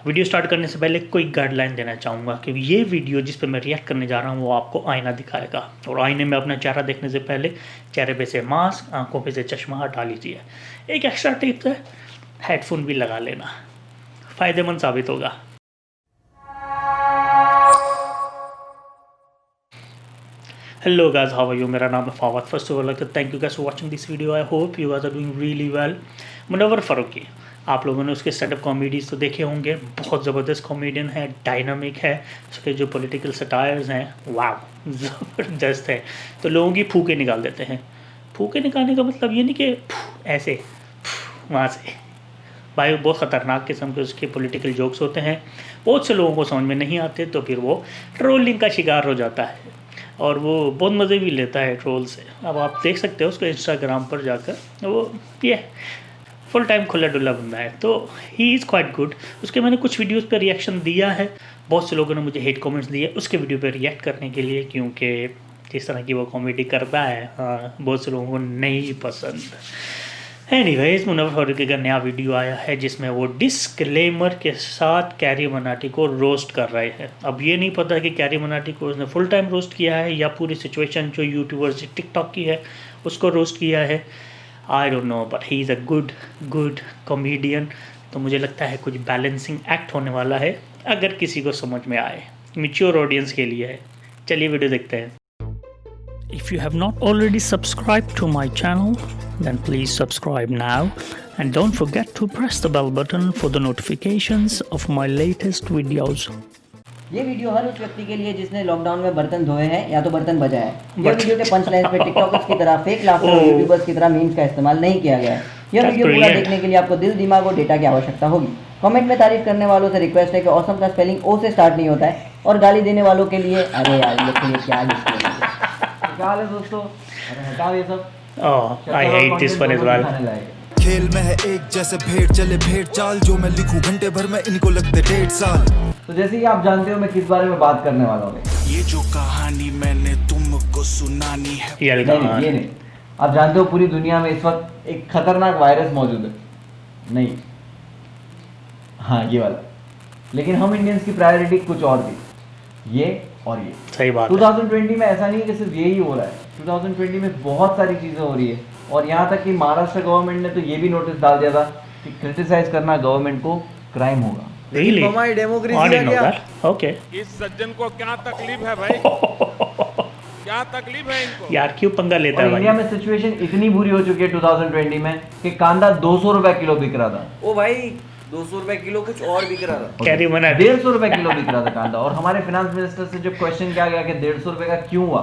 Video start करने से पहले कोई गाइडलाइन देना चाहूँगा कि ये वीडियो जिस पे मैं रिएक्ट करने जा रहा हूँ वो आपको आईना दिखाएगा, और आईने में अपना चेहरा देखने से पहले चेहरे पे से मास्क, आंखों पे से चश्मा हटा लीजिए। एक एक्स्ट्रा टिप है, हेडफोन भी लगा लेना, फ़ायदेमंद साबित होगा। Hello guys, how are you? मेरा नाम है फावत। First of all thank you guys for watching this video. I hope you guys are doing really well. Munawar Faruqui, आप लोगों ने उसके स्टैंड अप कॉमेडीज़ तो देखे होंगे, बहुत ज़बरदस्त कॉमेडियन है, डायनामिक है। उसके जो पॉलिटिकल सटायर्स हैं वाह ज़बरदस्त है। तो लोगों की फूके निकाल देते हैं। फूके निकालने का मतलब ये नहीं कि ऐसे वहाँ से, भाई बहुत ख़तरनाक किस्म के उसके पॉलिटिकल जोक्स होते हैं। बहुत से लोगों को समझ में नहीं आते, तो फिर वो ट्रोलिंग का शिकार हो जाता है और वो बहुत मज़े भी लेता है ट्रोल से। अब आप देख सकते हो उसको इंस्टाग्राम पर जाकर, वो ये फुल टाइम खुला डुल्ला बंदा है, तो ही इज़ क्वाइट गुड। उसके मैंने कुछ वीडियोस पे रिएक्शन दिया है, बहुत से लोगों ने मुझे हेट कमेंट्स दिए उसके वीडियो पे रिएक्ट करने के लिए, क्योंकि जिस तरह की वो कॉमेडी करता है बहुत से लोगों को नहीं पसंद। एनीवेज, मुनव्वर फ़ारूकी का नया वीडियो आया है जिसमें वो डिस्क्लेमर के साथ कैरी मनाटी को रोस्ट कर रहे हैं। अब ये नहीं पता कि कैरी मनाटी को उसने फुल टाइम रोस्ट किया है या पूरी सिचुएशन जो यूट्यूबर्स टिकटॉक की है उसको रोस्ट किया है। I don't know, but he is a good comedian. तो मुझे लगता है कुछ बैलेंसिंग एक्ट होने वाला है, अगर किसी को समझ में आए। मैच्योर ऑडियंस के लिए है। चलिए वीडियो देखते हैं। If you have not already subscribed to my channel, then please subscribe now and don't forget to press the bell button for the notifications of my latest videos. ये video हर उस व्यक्ति के लिए जिसने लॉकडाउन में बर्तन धोए हैं या तो बर्तन बजाए हैं। ये वीडियो के पंच लाइन पे टिकटॉकर्स की तरह फेक लाफ्टर और यूट्यूबर्स की तरह मीम्स का इस्तेमाल नहीं किया गया है। यह वीडियो पूरा देखने के लिए आपको दिल, दिमाग और डेटा की आवश्यकता होगी। कमेंट में तारीफ करने वालों से रिक्वेस्ट है कि ऑसम का स्पेलिंग ओ से स्टार्ट नहीं होता है, और गाली देने वालों के लिए अरे यार ये क्या है दोस्तों, अरे हटाओ ये सब। I hate this one as well. खेल में है एक जैसे भेड़ चले भेड़ चाल, जो मैं लिखूं घंटे भर में इनको लगते 1.5 साल। तो जैसे कि आप जानते हो मैं किस बारे में बात करने वाला हूँ। ये जो कहानी मैंने तुमको सुनानी है, ये नहीं, आप जानते हो पूरी दुनिया में इस वक्त एक खतरनाक वायरस मौजूद है। नहीं, हाँ ये वाला। लेकिन हम इंडियंस की प्रायोरिटी कुछ और थी, ये और ये। सही बात। 2020 में ऐसा नहीं है कि सिर्फ यही हो रहा है, 2020 में बहुत सारी चीज़ें हो रही है। और यहाँ तक कि महाराष्ट्र गवर्नमेंट ने तो ये भी नोटिस डाल दिया था कि क्रिटिसाइज करना गवर्नमेंट को क्राइम होगा। Really? हमारी डेमोक्रेसी है क्या? Okay. इस सज्जन को क्या तकलीफ है भाई? क्या तकलीफ है इनको? यार क्यों पंगा लेता है भाई? इंडिया में सिचुएशन इतनी बुरी हो चुकी है 2020 में कि कांदा 200 रुपए किलो बिक रहा था। ओ भाई 200 रुपए किलो कुछ और बिक रहा था। कैरी मना 150 रुपए किलो बिक रहा था कांदा। और हमारे फाइनेंस मिनिस्टर से जब क्वेश्चन किया गया कि 150 रुपए का क्यों हुआ,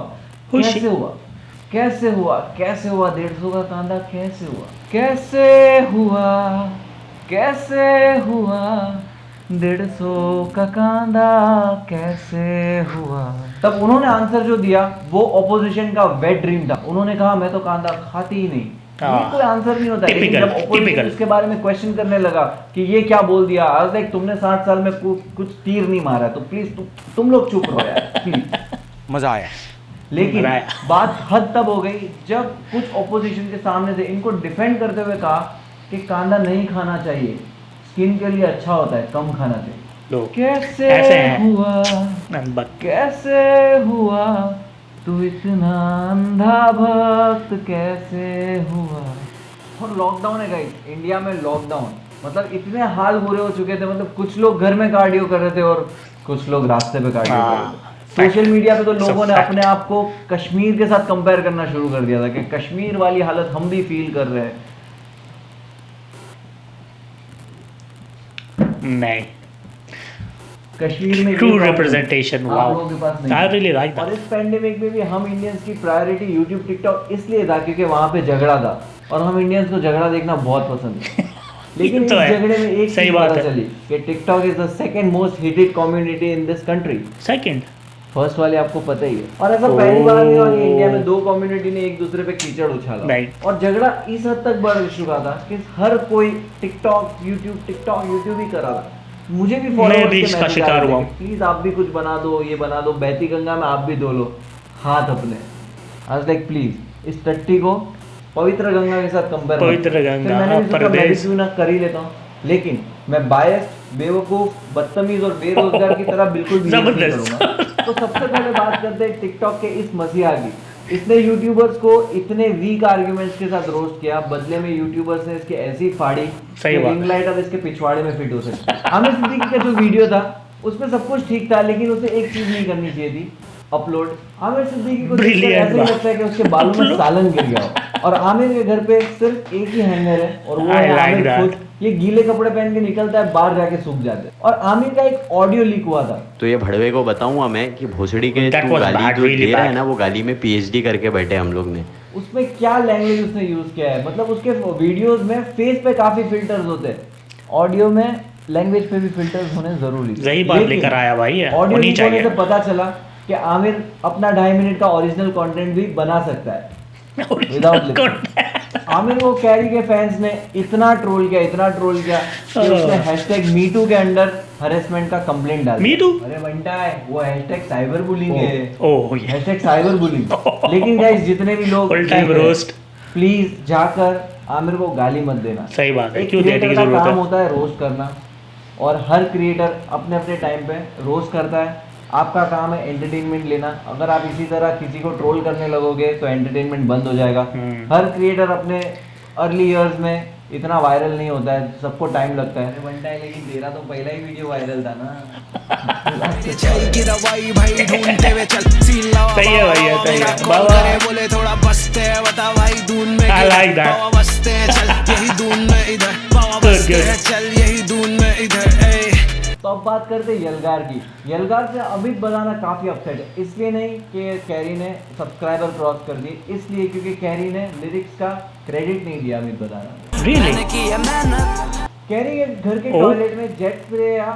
कैसे हुआ 150 का कांदा कैसे हुआ 150 का कांदा कैसे हुआ। तब उन्होंने आंसर जो दिया वो ऑपोजिशन का वेट ड्रीम था। उन्होंने कहा मैं तो कांदा खाती ही नहीं। ये कोई आंसर नहीं होता है। लेकिन जब ऑपोजिशन इसके बारे में क्वेश्चन करने लगा कि ये क्या बोल दिया, आज लाइक तुमने 60 साल में कुछ तीर नहीं मारा, तो प्लीज तुम लोग चुप रहो यार प्लीज। मजा आया। लेकिन बात हद तब हो गई जब कुछ ऑपोजिशन के सामने से इनको डिफेंड करते हुए कहा कि कांदा नहीं खाना चाहिए, स्किन के लिए अच्छा होता है, कम खाना चाहिए। कैसे हुआ तू इतना अंधा भक्त कैसे हुआ। और लॉकडाउन है गाइस, इंडिया में लॉकडाउन मतलब इतने हाल बुरे हो चुके थे। मतलब कुछ लोग घर में कार्डियो कर रहे थे और कुछ लोग रास्ते पे कार्डियो कर रहे थे। सोशल मीडिया पे तो लोगों ने अपने आप को कश्मीर के साथ कंपेयर करना शुरू कर दिया था कि कश्मीर वाली हालत हम भी फील कर रहे हैं। नहीं, कश्मीर में true representation I really like that. और इस पैंडेमिक में भी हम इंडियंस की प्रायोरिटी यूट्यूब टिकटॉक इसलिए था क्योंकि वहां पे झगड़ा था और हम इंडियंस को झगड़ा देखना बहुत पसंद है। लेकिन इस झगड़े में एक चीज पता चली कि TikTok is the second most hitted community in this country. Second, first वाले आपको पता ही है। और ऐसा पहली बार नहीं हुआ कि इंडिया में दो कम्युनिटी ने एक दूसरे पे कीचड़ उछाला। और झगड़ा इस हद तक बढ़ चुका था कि हर कोई टिकटॉक यूट्यूब ही कर रहा था। मुझे भी फॉलोअर्स का शिकार हुआ, प्लीज आप भी कुछ बना दो, ये बना दो, बहती गंगा में आप भी धो लो हाथ अपने। आज लाइक प्लीज इस टट्टी को पवित्र गंगा के साथ कंपेयर, पवित्र गंगा मैंने भी सोचा मैं भी क्यों ना कर ही लेता हूँ। लेकिन मैं बायस, बेवकूफ, बदतमीज और बेरोजगार की तरह बिल्कुल भी नहीं जबरदस्त। करूंगा। तो सबसे पहले बात करते हैं टिकटॉक के इस मसीहा की। इसने यूट्यूबर्स को इतने वीक आर्ग्यूमेंट्स के साथ रोस्ट किया, बदले में यूट्यूबर्स ने इसकी ऐसी फाड़ी सही कि बात। रिंग लाइट अब इसके पिछवाड़े में फिट हो सकती है। आमिर सिद्दीकी का जो वीडियो था उसमें सब कुछ ठीक था, लेकिन उसे एक चीज नहीं करनी चाहिए थी, अपलोड। आमिर सिद्दीकी को देखकर Brilliant ऐसा ही बात। लगता है कि उसके बालों में सालन गिर गया हो। और आमिर के घर पे सिर्फ एक ही हैंगर है और वो I है like आमिर that. खुद। ये गीले कपड़े पहन के निकलता है, बाहर जाके सूख जाते हैं। और आमिर का एक ऑडियो लीक हुआ था। तो ये भड़वे को बताऊंगा मैं कि भोसड़ी के That तू was गाली bad, जो really दे रहा है bad. ना, वो गाली में पीएचडी करके बैठे हम लोग ने। उसमें क्या लैंग्वेज उसने यूज किया है, मतलब उसके वीडियोस में फेस पे काफी फिल्टर्स होते हैं, ऑडियो में लैंग्वेज पे भी फिल्टर्स होने जरूरी है। सही बात लेकिन लेकर आया भाई है, ऑडियो होनी लीक होने चाहिए। से पता चला कि आमिर अपना 2.5 मिनट का ओरिजिनल कंटेंट भी बना सकता है विदाउट आमिर को कैरी के फैंस ने इतना ट्रोल किया कि उसने हैशटैग मीटू के अंडर हरेसमेंट का कंप्लेंट डाल दिया। Me too? अरे बंटा है वो हैशटैग साइबर बुलिंग है, ओह ये हैशटैग साइबर बुलिंग। लेकिन गाइस जितने भी लोग Full time roast. प्लीज जाकर आमिर को गाली मत देना। सही बात है, एक क्यों देने की क्रिएटर का जरूरत काम है? होता है रोस्ट करना, और हर क्रिएटर अपने अपने टाइम पे रोस्ट करता है। आपका काम है एंटरटेनमेंट लेना। अगर आप इसी तरह किसी को ट्रोल करने लगोगे तो एंटरटेनमेंट बंद हो जाएगा। हर क्रिएटर अपने अर्ली इयर्स में इतना वायरल नहीं होता है, सबको टाइम लगता है। बनता है, लेकिन तेरा तो पहला ही वीडियो वायरल था ना। सही है भैया, सही है बाबा। बोले थोड़ा बसते हैं, बता भाई दून में I like that. बाबा बसते हैं, चल यही दून में इधर बाबा Good, बसते good. हैं, चल यही दून में इधर ए। तो अब बात करते हैं यलगार की। यलगार से अमित बदाना काफी अपसेट है, इसलिए नहीं कि कैरी ने सब्सक्राइबर क्रॉस कर दिए, इसलिए क्योंकि कैरी ने लिरिक्स का क्रेडिट नहीं दिया अमित बदाना। रियली कैरी के घर के Oh. टॉयलेट में जेट स्प्रे या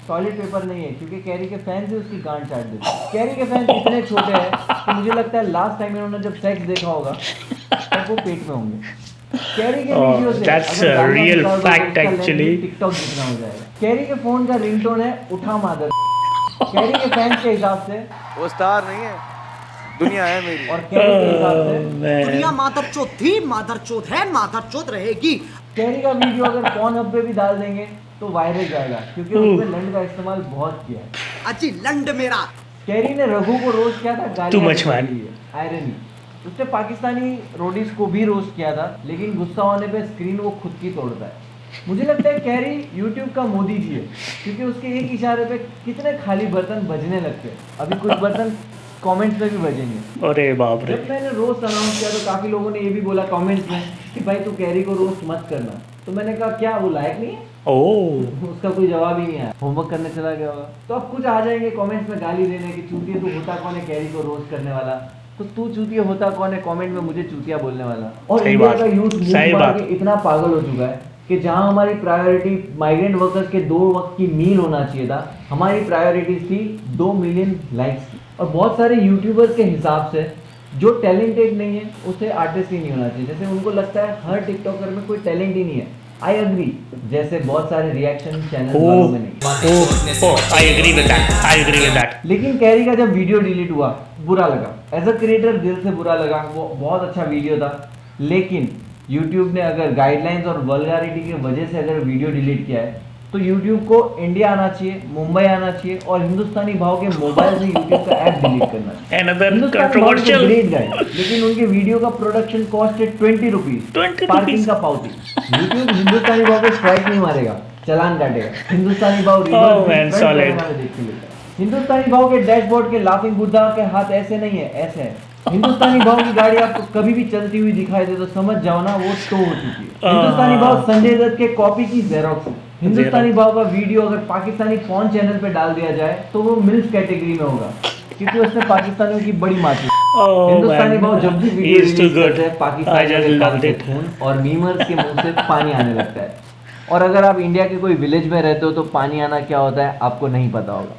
टॉयलेट पेपर नहीं है, क्योंकि कैरी के फैंस ही उसकी गांड चाट देते हैं। कैरी के फैंस इतने छोटे हैं कि मुझे लगता है लास्ट टाइम इन्होंने जब सेक्स देखा होगा तब वो पेट में होंगे। कैरी के Oh, वीडियो से that's अगर a गालियां real निकाल दो, fact उसका length actually. टिकटॉक जितना हो जाएगा। कैरी के फोन का रिंगटोन है उठा मादर। कैरी के फैंस के हिसाब से वो स्टार नहीं है, दुनिया है मेरी। और कैरी के हिसाब से दुनिया मादरचोद थी, मादरचोद है, मादरचोद रहेगी। कैरी का वीडियो अगर पॉर्न हब पे भी डाल देंगे तो वायरल जाएगा, क्योंकि उसमें लैंड का इस्तेमाल बहुत किया है। अजी लंड मेरा। कैरी ने रघु को रोस्ट किया था, Too much, man. आयरनी। उसने पाकिस्तानी रोडीज को भी रोस्ट किया था, लेकिन गुस्सा होने पे स्क्रीन वो खुद की तोड़ता है। मुझे लगता है कैरी यूट्यूब का मोदी जी है, क्योंकि उसके एक इशारे पे कितने खाली बर्तन बजने लगते हैं। अभी कुछ बर्तन कमेंट्स में भी बजेंगे। अरे बाप रे। जब मैंने रोस्ट अनाउंस किया तो काफी लोगों ने ये भी बोला कमेंट्स में कि भाई तू कैरी को रोस्ट मत करना। तो मैंने कहा क्या वो लायक नहीं है? ओह उसका कोई जवाब ही नहीं आया, होमवर्क करने चला गया होगा। तो अब कुछ आ जाएंगे कमेंट्स में गाली देने की, चूतिया तू होता कौन है कैरी को रोस्ट करने वाला, तो तू चूतिया होता कौन है कमेंट में मुझे चूतिया बोलने वाला। और सही इंडिया बात, का यूथ सही बात। इतना पागल हो चुका है कि जहां हमारी प्रायोरिटी माइग्रेंट वर्कर्स के 2 वक्त की मील होना चाहिए था, हमारी प्रायोरिटीज थी 2 मिलियन लाइक्स की। और बहुत सारे यूट्यूबर्स के हिसाब से जो टैलेंटेड नहीं है उसे आर्टिस्ट ही नहीं होना चाहिए। जैसे उनको लगता है हर टिकटॉकर में कोई टैलेंट ही नहीं है। आई एग्री, जैसे बहुत सारे रिएक्शन चैनल वालों में नहीं। I agree with that, I agree with that. लेकिन कैरी का जब वीडियो डिलीट हुआ बुरा लगा, एज अ क्रिएटर दिल से बुरा लगा। वो बहुत अच्छा वीडियो था, लेकिन यूट्यूब ने अगर गाइडलाइंस और वल्गारिटी की वजह से अगर वीडियो डिलीट किया है तो यूट्यूब को इंडिया आना चाहिए, मुंबई आना चाहिए और हिंदुस्तानी भाव के मोबाइल से यूट्यूब का ऐप डिलीट करना चाहिए। Another हिंदुस्तानी भाव controversial. तो great guy, लेकिन उनके वीडियो का प्रोडक्शन कॉस्ट है 20 रुपीज, 20 पार्किंग rupees. का पाउटी। यूट्यूब हिंदुस्तानी भाव पे स्ट्राइक नहीं मारेगा, चालान काटेगा। हिंदुस्तानी भाव Oh, man, solid. हिंदुस्तानी भाव के डैशबोर्ड के लाफिंग बुद्धा के हाथ ऐसे नहीं है, ऐसे है। हिंदुस्तानी भाव की गाड़ी आपको कभी भी चलती हुई दिखाई दे तो समझ जाओ ना वो टो हो चुकी है। हिंदुस्तानी भाव संजय दत्त के कॉपी की जेरोक्स है। हिंदुस्तानी भाव का वीडियो अगर पाकिस्तानी फोन चैनल पे डाल दिया जाए तो वो मिल्फ कैटेगरी में होगा, क्योंकि उसने पाकिस्तानियों की बड़ी माची। हिंदुस्तानी भाव जब भी वीडियो रिलीज करते हैं पाकिस्तानियों के कान से खून और मीमर्स के मुंह से पानी आने लगता है। और अगर आप इंडिया के कोई विलेज में रहते हो तो पानी आना क्या होता है आपको नहीं पता होगा।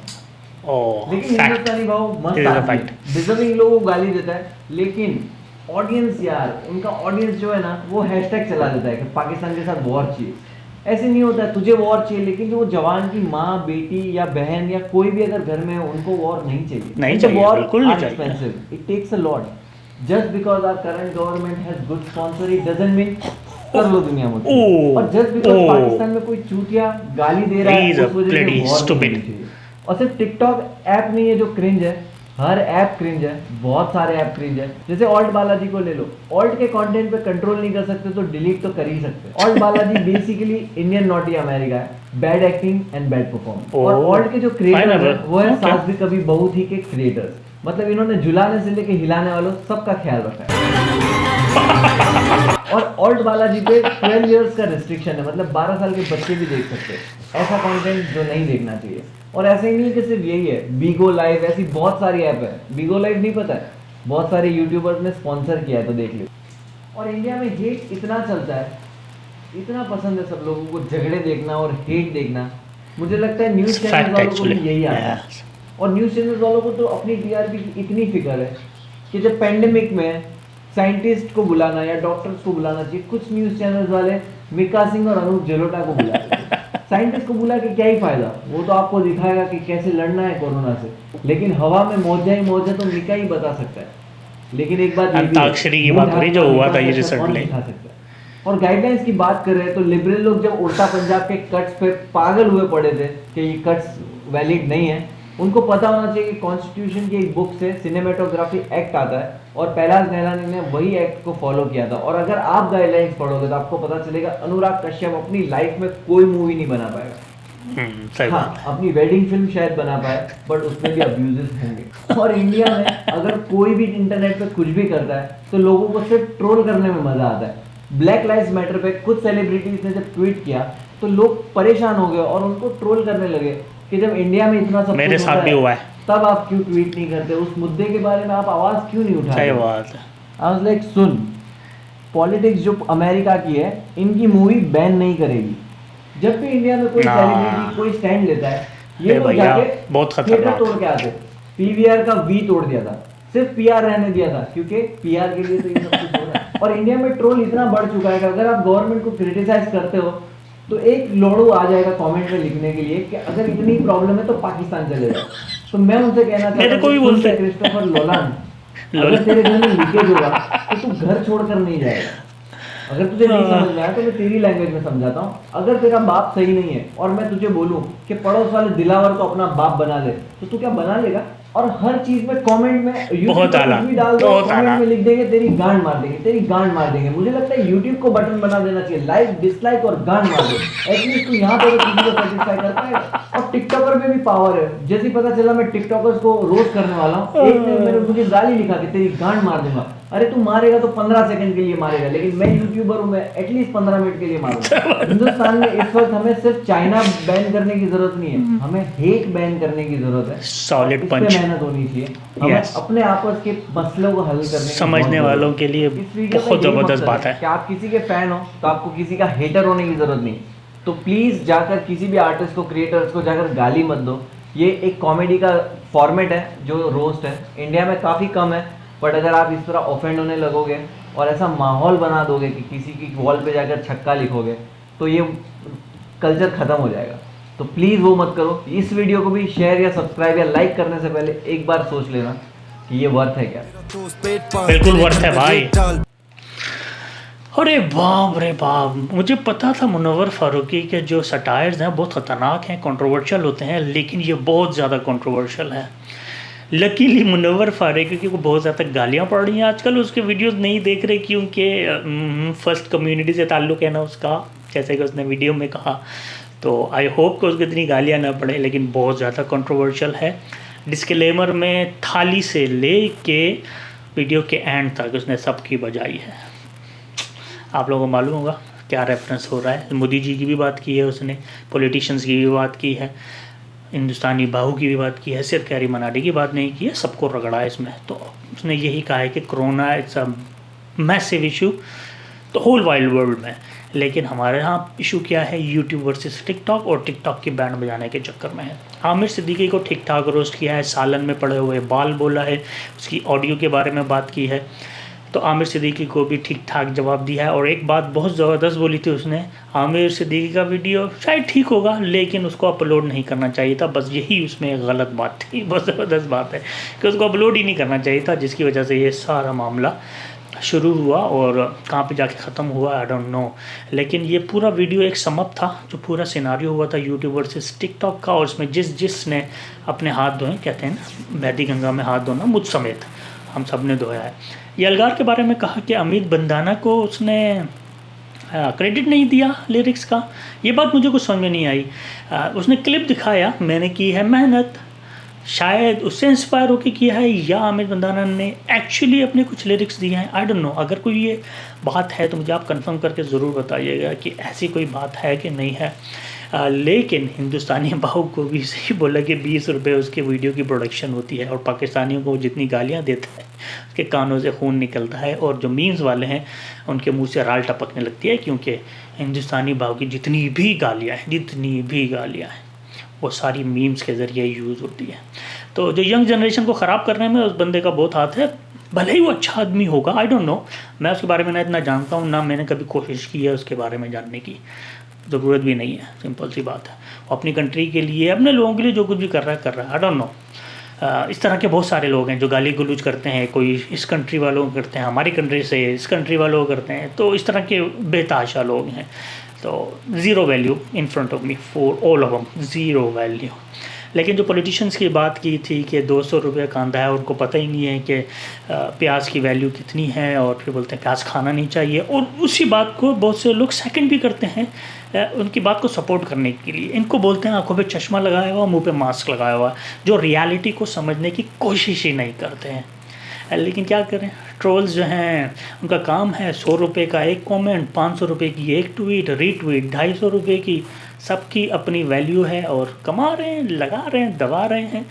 लेकिन हिंदुस्तानी भाव मस्त आदमी है, डिजर्विंग लोगों को गाली देता है, लेकिन ऑडियंस यार उनका ऑडियंस जो है ना वो हैशटैग चला देता है कि पाकिस्तान के साथ वॉर चाहिए। ऐसे नहीं होता है, तुझे वॉर चाहिए, लेकिन जो जवान की माँ बेटी या बहन या कोई भी अगर घर में है उनको वॉर नहीं चाहिए। नहीं चाहिए, बिल्कुल नहीं चाहिए। Expensive, it takes a lot. Just because our current government has good sponsor it doesn't mean कर लो दुनिया में। ओह, और जस्ट बिकॉज ओह। पाकिस्तान में कोई चूतिया गाली दे रहा He is है a उस वजह से bloody war नहीं stupid. होनी चाहिए। और सिर्फ टिकटॉक ऐप नहीं है जो क्रिंज है, हर ऐप क्रिंज है, बहुत सारे ऐप क्रिंज है। जैसे ऑल्ट बालाजी को ले लो, ऑल्ट के कंटेंट पे कंट्रोल नहीं कर सकते तो डिलीट तो कर ही सकते। ALT Balaji basically Indian naughty America है, bad acting and bad performance. और Oh, ऑल्ट के जो I क्रिएटर्स never- हैं वो है okay. सास भी कभी बहू थी के क्रिएटर्स। मतलब इन्होंने झुलाने से लेके हिलाने वालों सबका ख्याल रखा है। और ऑल्ट बालाजी पे 12 इयर्स का रिस्ट्रिक्शन है, मतलब 12 साल के बच्चे भी देख सकते हैं ऐसा कंटेंट जो नहीं देखना चाहिए। और ऐसे ही नहीं कि सिर्फ यही है, बीगो लाइव ऐसी बहुत सारी ऐप है। बीगो लाइव नहीं पता है, बहुत सारे यूट्यूबर्स ने स्पॉन्सर किया है तो देख लो। और इंडिया में हेट इतना चलता है, इतना पसंद है सब लोगों को झगड़े देखना और हेट देखना। मुझे लगता है न्यूज़ चैनल Fact वालों को भी actually. यही आता है। Yes. और न्यूज़ चैनल वालों को तो अपनी टीआरपी की इतनी फिक्र है कि जब पेंडेमिक में साइंटिस्ट को बुलाना या डॉक्टर्स को बुलाना चाहिए, कुछ न्यूज़ चैनल्स वाले मिका सिंह और अनूप जलोटा को बुला रहे हैं। साइंटिस्ट को बुला के क्या ही फायदा, वो तो आपको दिखाएगा कि कैसे लड़ना है कोरोना से, लेकिन हवा में मौजा ही मौजा तो मिका ही बता सकता है। लेकिन एक बात ये भी है, अंताक्षरी की बात हो रही जो बुढ़ा हुआ था ये मिका से कौन रिसेंटली। दिखा सकता है। और गाइडलाइंस की बात कर रहे हैं तो लिबरल लोग जब उल्टा पंजाब के कट्स पे पागल हुए पड़े थे कि ये कट्स वैलिड नहीं है, उनको पता होना चाहिए कि कॉन्स्टिट्यूशन की एक बुक से सिनेमेटोग्राफी एक्ट आता है और पहलाज नहलानी ने वही एक्ट को फॉलो किया था। और अगर आप गाइडलाइंस पढ़ोगे तो आपको पता चलेगा अनुराग कश्यप अपनी लाइफ में कोई मूवी नहीं बना पाएगा। सही हाँ, बात। अपनी वेडिंग फिल्म शायद बना पाए बट उसमें भी अब्यूजेस होंगे। और इंडिया में अगर कोई भी इंटरनेट पे कुछ भी करता है तो लोगों को सिर्फ ट्रोल करने में मजा आता है। ब्लैक लाइव्स मैटर पे कुछ सेलिब्रिटीज ने जब ट्वीट किया तो लोग परेशान हो गए और उनको ट्रोल करने लगे कि जब इंडिया में इतना सब मेरे कुछ साथ होता भी हुआ है। तब आप क्यों ट्वीट नहीं करते, उस मुद्दे के बारे में आप आवाज क्यों नहीं सही उठाते। बात है। I was like soon, politics जो अमेरिका की है इनकी मूवी बैन नहीं करेगी। जब भी इंडिया में कोई ना। सेलिब्रिटी कोई स्टैंड लेता है ये अरे लोग भैया, जाके बहुत थिएटर खतरनाक। तोड़ के आते। पीवीआर का वी तोड़ दिया था, सिर्फ पीआर रहने दिया था क्योंकि पीआर के लिए तो ये सब कुछ हो रहा है। और इंडिया में ट्रोल इतना बढ़ चुका है कि अगर आप गवर्नमेंट को क्रिटिसाइज करते हो तो एक लोड़ू आ जाएगा कमेंट में लिखने के लिए कि अगर इतनी प्रॉब्लम है तो पाकिस्तान चले जाओ। तो मैं उनसे कहना मेरे चाहता को भी हूं बोलते कि हैं। क्रिस्टोफर लोलान, अगर तेरे घर में लीकेज होगा तो तू घर छोड़कर नहीं जाएगा। अगर तुझे नहीं समझ में आया तो मैं तेरी लैंग्वेज में समझाता हूँ। अगर तेरा बाप सही नहीं है और मैं तुझे बोलूँ कि पड़ोस वाले दिलावर को अपना बाप बना ले तो तू क्या बना लेगा। और हर चीज में कमेंट में बहुत आला, भी डाल दो, बहुत आला। कमेंट में लिख देंगे तेरी गांड मार देंगे, तेरी गांड मार देंगे। मुझे लगता है यूट्यूब को बटन बना देना चाहिए, लाइक डिसलाइक और गांड मार दो। एटलीस्ट तू यहाँ पे तो किसी को सेटिस्फाई कर पाएगा। और टिकटॉकर में भी पावर है। जैसे ही पता चला मैं टिकटॉकर्स को रोस्ट करने वाला हूँ, एक ने मेरे मुझे गाली लिखा कि तेरी गांड मार दूंगा। अरे तू मारेगा तो 15 सेकंड के लिए मारेगा, लेकिन मैं यूट्यूबर हूँ, मैं एटलीस्ट 15 मिनट के लिए मारूंगा। हिंदुस्तान में इस वक्त हमें सिर्फ चाइना बैन करने की जरूरत नहीं है, हमें हेट बैन करने की जरूरत है। सॉलिड इस पे पंच। मेहनत होनी चाहिए। हमें Yes. अपने आपस के मसलों को हल करने की समझने बहुत जरूरत वालों है। के लिए इस वीडियो में बहुत यही जबरदस्त मकसद बात है। कि आप किसी के फैन हो तो आपको किसी का हेटर होने की जरूरत नहीं। तो प्लीज जाकर किसी भी आर्टिस्ट को, क्रिएटर्स को जाकर गाली मत दो। ये एक कॉमेडी का फॉर्मेट है जो रोस्ट है, इंडिया में काफी कम है। बट अगर आप इस तरह ऑफेंड होने लगोगे और ऐसा माहौल बना दोगे कि किसी की वॉल पे जाकर छक्का लिखोगे तो ये कल्चर खत्म हो जाएगा। तो प्लीज़ वो मत करो। इस वीडियो को भी शेयर या सब्सक्राइब या लाइक करने से पहले एक बार सोच लेना कि ये वर्थ है क्या। बिल्कुल वर्थ है भाई। अरे बाप रे बाप, मुझे पता था मुनव्वर फारूकी के जो सटायर्स हैं बहुत ख़तरनाक हैं, कंट्रोवर्शियल होते हैं, लेकिन ये बहुत ज़्यादा कंट्रोवर्शियल है। लकीली मुनव्वर फारूकी को बहुत ज़्यादा गालियाँ पड़ रही हैं आजकल, उसके वीडियोस नहीं देख रहे क्योंकि फर्स्ट कम्युनिटी से ताल्लुक़ है ना उसका, जैसे कि उसने वीडियो में कहा। तो आई होप कि उसको इतनी गालियाँ ना पड़े, लेकिन बहुत ज़्यादा कंट्रोवर्शियल है। डिस्क्लेमर में थाली से ले के वीडियो के एंड तक उसने सबकी बजाई है। आप लोगों को मालूम होगा क्या रेफरेंस हो रहा है। मोदी जी की भी बात की है उसने, पॉलिटिशियंस की भी बात की है, हिंदुस्तानी बाहू की भी बात की है, सिर्फ कैरी मनाडी की बात नहीं की है, सबको रगड़ा है इसमें। तो उसने यही कहा है कि corona it's a massive issue तो होल वाइल्ड वर्ल्ड में। लेकिन हमारे यहाँ इशू क्या है, यूट्यूब वर्सेस टिकटॉक, और टिकटॉक की बैंड बजाने के चक्कर में है। आमिर सिद्दीकी को ठीक ठाक रोस्ट किया है, सालन में पड़े हुए बाल बोला है, उसकी ऑडियो के बारे में बात की है। तो आमिर सिद्दीकी को भी ठीक ठाक जवाब दिया है। और एक बात बहुत ज़बरदस्त बोली थी उसने, आमिर सिद्दीकी का वीडियो शायद ठीक होगा लेकिन उसको अपलोड नहीं करना चाहिए था। बस यही उसमें एक गलत बात थी। बहुत ज़बरदस्त बात है कि उसको अपलोड ही नहीं करना चाहिए था, जिसकी वजह से ये सारा मामला शुरू हुआ और कहाँ पे जाके ख़त्म हुआ आई डोंट नो। लेकिन ये पूरा वीडियो एक समअप था, जो पूरा सिनारियो हुआ था यूट्यूब वर्सेस टिकटॉक का, और उसमें जिसने अपने हाथ धोए, कहते हैं ना बहती गंगा में हाथ धोना, मुझ समेत हम सब ने धोया है। ये अलगार के बारे में कहा कि अमित बंदाना को उसने क्रेडिट नहीं दिया लिरिक्स का, ये बात मुझे कुछ समझ में नहीं आई। उसने क्लिप दिखाया, मैंने की है मेहनत, शायद उससे इंस्पायर होकर किया है, या अमित बंदाना ने एक्चुअली अपने कुछ लिरिक्स दिए हैं, आई डोंट नो। अगर कोई ये बात है तो मुझे आप कंफर्म करके ज़रूर बताइएगा कि ऐसी कोई बात है कि नहीं है। लेकिन हिंदुस्तानी भाव को भी सही बोला कि 20 रुपये उसके वीडियो की प्रोडक्शन होती है, और पाकिस्तानियों को जितनी गालियाँ देता है उसके कानों से खून निकलता है, और जो मीम्स वाले हैं उनके मुंह से राल टपकने लगती है, क्योंकि हिंदुस्तानी भाव की जितनी भी गालियाँ हैं वो सारी मीम्स के ज़रिए यूज़ होती है। तो जो यंग जनरेशन को ख़राब करने में उस बंदे का बहुत हाथ है, भले ही वो अच्छा आदमी होगा, आई डोंट नो, मैं उसके बारे में ना इतना जानता हूँ, ना मैंने कभी कोशिश की है उसके बारे में जानने की, ज़रूरत भी नहीं है, सिंपल सी बात है। वो अपनी कंट्री के लिए, अपने लोगों के लिए जो कुछ भी कर रहा है, आई डोंट नो। इस तरह के बहुत सारे लोग हैं जो गाली गलौज करते हैं, कोई इस कंट्री वालों को करते हैं, हमारी कंट्री से इस कंट्री वालों को करते हैं, तो इस तरह के बेतहाशा लोग हैं। तो zero value in front of me for all of them, zero value. लेकिन जो पॉलिटिशियंस की बात की थी कि 200 रुपये कांदा है, उनको पता ही नहीं है कि प्याज की वैल्यू कितनी है, और फिर बोलते हैं प्याज खाना नहीं चाहिए, और उसी बात को बहुत से लोग सेकंड भी करते हैं उनकी बात को सपोर्ट करने के लिए। इनको बोलते हैं आंखों पे चश्मा लगाया हुआ, मुंह पे मास्क लगाया हुआ, जो रियलिटी को समझने की कोशिश ही नहीं करते हैं। लेकिन क्या करें, ट्रोल्स जो हैं उनका काम है 100 रुपये का एक कमेंट, 500 रुपये की एक ट्वीट, रीट्वीट, 250 रुपये की, सबकी अपनी वैल्यू है, और कमा रहे हैं, लगा रहे हैं, दबा रहे हैं।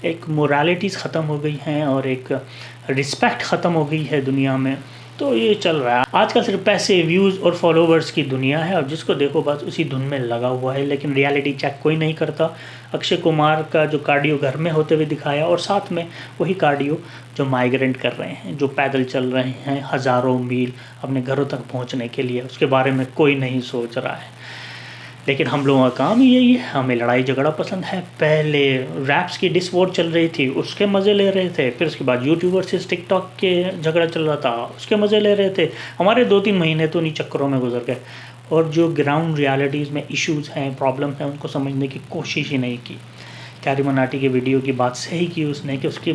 एक मोरालिटीज़ ख़त्म हो गई हैं और एक रिस्पेक्ट ख़त्म हो गई है दुनिया में। तो ये चल रहा है आजकल, सिर्फ पैसे, व्यूज़ और फॉलोवर्स की दुनिया है, और जिसको देखो बस उसी धुन में लगा हुआ है, लेकिन रियलिटी चेक कोई नहीं करता। अक्षय कुमार का जो कार्डियो घर में होते हुए दिखाया, और साथ में वही कार्डियो जो माइग्रेंट कर रहे हैं, जो पैदल चल रहे हैं हज़ारों मील अपने घरों तक पहुंचने के लिए, उसके बारे में कोई नहीं सोच रहा है। लेकिन हम लोगों का काम यही है, हमें लड़ाई झगड़ा पसंद है। पहले रैप्स की डिस वॉर चल रही थी, उसके मज़े ले रहे थे, फिर उसके बाद यूट्यूब वर्सेस टिकटॉक के झगड़ा चल रहा था, उसके मज़े ले रहे थे। हमारे 2-3 महीने तो इन्हीं चक्करों में गुजर गए, और जो ग्राउंड रियलिटीज़ में इश्यूज़ हैं, प्रॉब्लम्स हैं, उनको समझने की कोशिश ही नहीं की। कैरी मनाटी की वीडियो की बात सही की उसने कि उसकी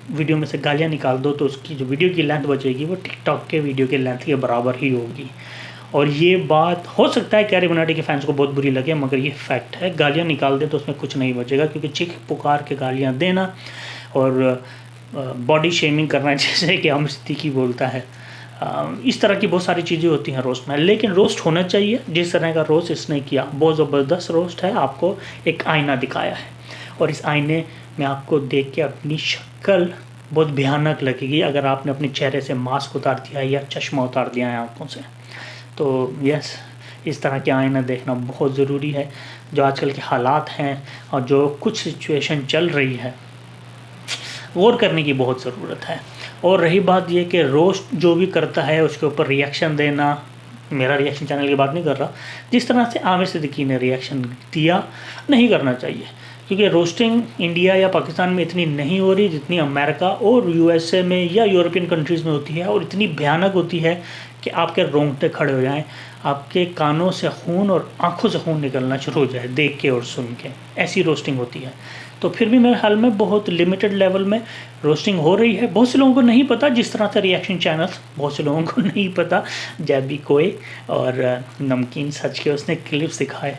वीडियो में से गालियाँ निकाल दो तो उसकी जो वीडियो की लेंथ बचेगी वो टिकटॉक के वीडियो के लेंथ के बराबर ही होगी। और ये बात हो सकता है कैरी मनाटी के फैंस को बहुत बुरी लगे, मगर ये फैक्ट है। गालियाँ निकाल दे तो उसमें कुछ नहीं बचेगा, क्योंकि चीख पुकार के गालियाँ देना और बॉडी शेमिंग करना, जैसे कि हम सिद्दीकी बोलता है, इस तरह की बहुत सारी चीज़ें होती हैं रोस्ट में। लेकिन रोस्ट होना चाहिए, जिस तरह का रोस्ट इसने किया बहुत ज़बरदस्त रोस्ट है। आपको एक आईना दिखाया है, और इस आईने में आपको देख के अपनी शक्ल बहुत भयानक लगेगी अगर आपने अपने चेहरे से मास्क उतार दिया या चश्मा उतार दिया है आँखों से। तो यस, इस तरह के आईना देखना बहुत ज़रूरी है। जो आजकल के हालात हैं और जो कुछ सिचुएशन चल रही है, गौर करने की बहुत ज़रूरत है। और रही बात ये कि रोस्ट जो भी करता है उसके ऊपर रिएक्शन देना, मेरा रिएक्शन चैनल की बात नहीं कर रहा, जिस तरह से आमिर सिद्दीकी ने रिएक्शन दिया नहीं करना चाहिए, क्योंकि रोस्टिंग इंडिया या पाकिस्तान में इतनी नहीं हो रही जितनी अमेरिका और यूएसए में या यूरोपियन कंट्रीज़ में होती है, और इतनी भयानक होती है कि आपके रोंगटे खड़े हो जाएं, आपके कानों से खून और आंखों से खून निकलना शुरू हो जाए देख के और सुन के। ऐसी रोस्टिंग होती है। तो फिर भी मेरे ख्याल में बहुत लिमिटेड लेवल में रोस्टिंग हो रही है। बहुत से लोगों को नहीं पता, जिस तरह से रिएक्शन चैनल्स, बहुत से लोगों को नहीं पता। जैबी कोई और नमकीन सच के उसने क्लिप्स दिखाए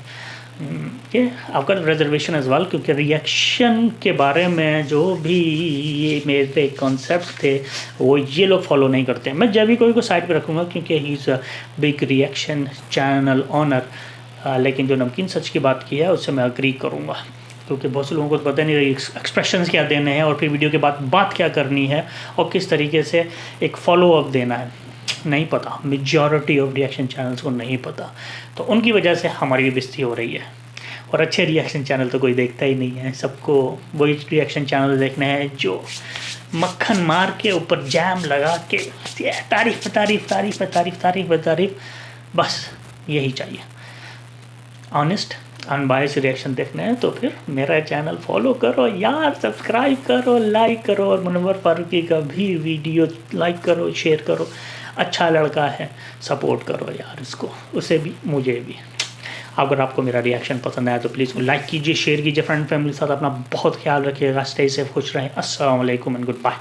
कि आपका रिजर्वेशन एज वेल, क्योंकि रिएक्शन के बारे में जो भी ये मेरे पे कॉन्सेप्ट थे वो ये लोग फॉलो नहीं करते। मैं जैबी कोई को साइड पे रखूँगा क्योंकि he is a big reaction channel owner, लेकिन जो नमकीन सच की बात की है उससे मैं अग्री करूँगा, क्योंकि बहुत से लोगों को तो पता नहीं एक्सप्रेशंस क्या देने हैं और फिर वीडियो के बाद बात क्या करनी है और किस तरीके से एक फॉलो अप देना है, नहीं पता। मेजॉरिटी ऑफ रिएक्शन चैनल्स को नहीं पता, तो उनकी वजह से हमारी भी बेइज्जती हो रही है। और अच्छे रिएक्शन चैनल तो कोई देखता ही नहीं है, सबको वही रिएक्शन चैनल देखने हैं जो मक्खन मार के ऊपर जैम लगा के तारीफ तारीफ तारीफ तारीफ तारीफ तारीफ, बस यही चाहिए। ऑनेस्ट अनबायस रिएक्शन देखने हैं तो फिर मेरा चैनल फॉलो करो यार, सब्सक्राइब करो, लाइक करो, और मुनव्वर फारूकी का भी वीडियो लाइक करो, शेयर करो। अच्छा लड़का है, सपोर्ट करो यार इसको, उसे भी मुझे भी। अगर आपको मेरा रिएक्शन पसंद आया तो प्लीज़ लाइक कीजिए, शेयर कीजिए फ्रेंड फैमिली के साथ। अपना बहुत ख्याल रखिएगा, स्टे सेफ, खुश रहें। अस्सलाम वालेकुम एंड गुड बाय।